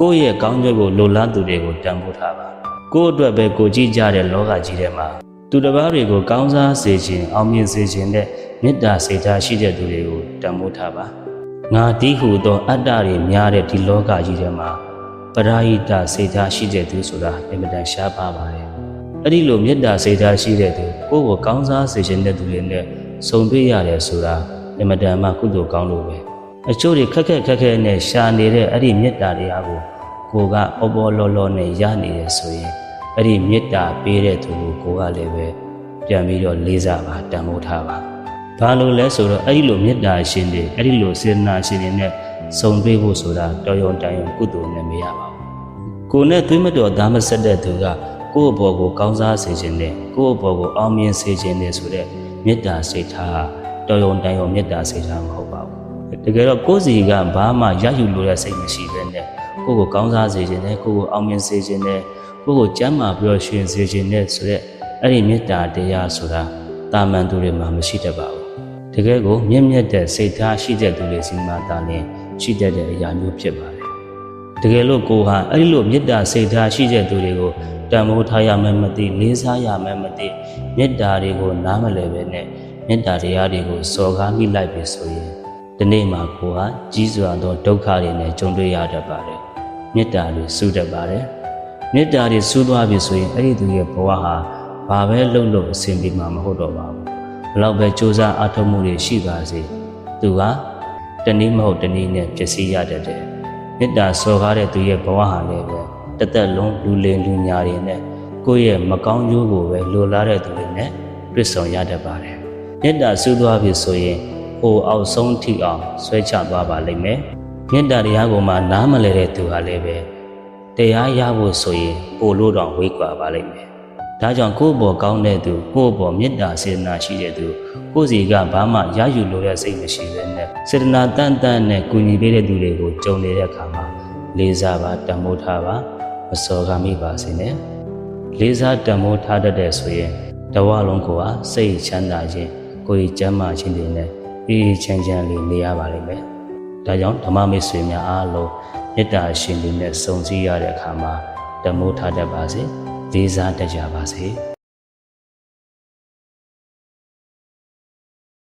ကိုယ့်ရဲ့ကောင်းကျိုးကိုလိုလားသူတွေကိုတန်ဖိုးထားပါကိုယ့်အတွက်ပဲကိုကြည့်ကြတဲ့လောကကြီးထဲမှာသူတစ်ပါးတွေကိုကောင်းစားစေခြင်းအောင်မြင်စေခြင်းနဲ့မေတ္တာစေထားရှိတဲ့သူတွေကိုတန်ဖိုးထားပါငါတီးဟူသောအတ္တတွေများတဲ့ဒီလောကကြီးထဲမှာပရာဟိတစေထားရှိတဲ့သူဆိုတာအင်မတန်ရှားပါပါတယ်အဲ့ဒီလိုမေတ္တာစေထားရှိတဲ့သူကိုယ့်ကိုကောင်းစားစေခြင်းတဲ့သူတွေနဲ့ဆုံတွေ့ရတယ်ဆိုတာအင်မတန်မှကုသိုလ်ကောင်းလို့ပဲအချို့တွေခက်ခဲနဲ့ရှာနေတဲ့အဲ့ဒီမေတ္တာတရားကိုကပေါ်ပေါ်လောလောနဲ့ရနေတယ်ဆိုရင်အဲ့ဒီမေတ္တာပေးတဲ့သူကိုကလည်းပဲပြန်ပြီးတော့လေးစားပါတန်ဖိုးထားပါဘာလို့လဲဆိုတော့အဲ့ဒီလိုမေတ္တာရှင်တွေအဲ့ဒီလိုစေတနာရှင်တွေနဲ့ဆုံတွေ့ဖို့ဆိုတာတော်ရုံတန်ရုံကုသိုလ်နဲ့မရပါဘူးကိုယ်နဲ့သွေးမတော်သားမဆက်တဲ့သူကကိုယ့်အပေါ်ကိုကောင်းစားစေခြင်းနဲ့ကိုယ့်အပေါ်ကိုအောင်မြင်စေခြင်းနဲ့ဆိုတဲ့မေတ္တာစိတ်ထားတော်ရုံတန်ရုံမေတ္တာစိတ်ထားမဟုတ်ပါဘူးတကယ်တော့ကိုယ်စီကဘာမှရယူလို့တဲ့စိတ်မရှိဘဲနဲ့ကိုယ့်ကိုကောင်းစားစေခြင်းနဲ့ကိုယ့်ကိုအောင်မြင်စေခြင်းနဲ့ကိုယ့်ကိုကျမ်းမာပြီးတော့ရှင်စေခြင်းနဲ့ဆိုတဲ့အဲ့ဒီမေတ္တာတရားဆိုတာတာမန်သူတွေမှာမရှိတတ်ပါဘူးတကယ်ကိုမြင့်မြတ်တဲ့စိတ်ထားရှိတဲ့သူတွေစီမှာတာလည်းရှိတတ်တဲ့အရာမျိုးဖြစ်ပါတယ်တကယ်လို့ကိုဟာအဲ့ဒီလိုမေတ္တာစိတ်ထားရှိတဲ့သူတွေကိုတန်ဖိုးထားရမယ်မသိလေးစားရမယ်မသိမေတ္တာတွေကိုနားမလည်ပဲနဲ့မေတ္တာတရားတွေကိုစော်ကားမိလိုက်ပြီဆိုရင်ဒီနေ့မှာကိုဟာကြီးစွာသောဒုက္ခတွေနဲ့ကြုံတွေ့ရတတ်ပါတယ်မေတ္တာတွေစုတတ်ပါတယ်မေတ္တာတွေစုသွားပြီဆိုရင်အဲ့ဒီသူရဲ့ဘဝဟာဘာပဲလုပ်လို့အဆင်ပြေမှာမဟုတ်တော့ပါဘူးဘလောက်ပဲကြိုးစားအားထုတ်မှုတွေရှိပါစေသူကတနည်းမဟုတ်တနည်းနဲ့ပျက်စီးရတတ်တယ်မေတ္တာစော်ကားတဲ့သူရဲ့ဘဝဟာလည်းပဲတစ်သက်လုံးလူလင်လူညာတွေနဲ့ကိုယ့်ရဲ့မကောင်းကျိုးကိုပဲလိုလားတဲ့သူတွေနဲ့တွေ့ဆုံရတတ်ပါတယ်မေတ္တာစုသွားပြီဆိုရင်ဟိုအောက်ဆုံးထိအောင်ဆွဲချသွားပါလိမ့်မယ်မေတ္တာတရားကိုမှနားမလည်တဲ့သူဟာလည်းပဲတရားရဖို့ဆိုရင်ပို့လို့တော့ဝေးကွာပါလိမ့်မယ်ဒါကြောင့်ကိုယ့်ဘော်ကောင်းတဲ့သူကိုယ့်ဘော်မေတ္တာစေတနာရှိတဲ့သူကိုယ့်စီကဘာမှရယူလို့တဲ့စိတ်မရှိဘဲနဲ့စေတနာတန်တန်နဲ့ကူညီပေးတဲ့သူတွေကိုကြုံနေတဲ့အခါမှာလေးစားပါတန်ဖိုးထားပါမစော်ကားမိပါစေနဲ့လေးစားတန်ဖိုးထားတတ်တဲ့ဆိုရင်တဝလုံးကိုစိတ်ချမ်းသာခြင်းကိုယ်ကျမ်းမာခြင်းတွေနဲ့အေးချမ်းချမ်းလေးနေရပါလိမ့်မယ်ဒါကြောင့်ဓမ္မမိတ်ဆွေများအားလုံးမေတ္တာရှင်တွေနဲ့စုံစည်းရတဲ့အခါမှာတန်ဖိုးထားတတ်ပါစေလေးစားတတ်ကြပါစေ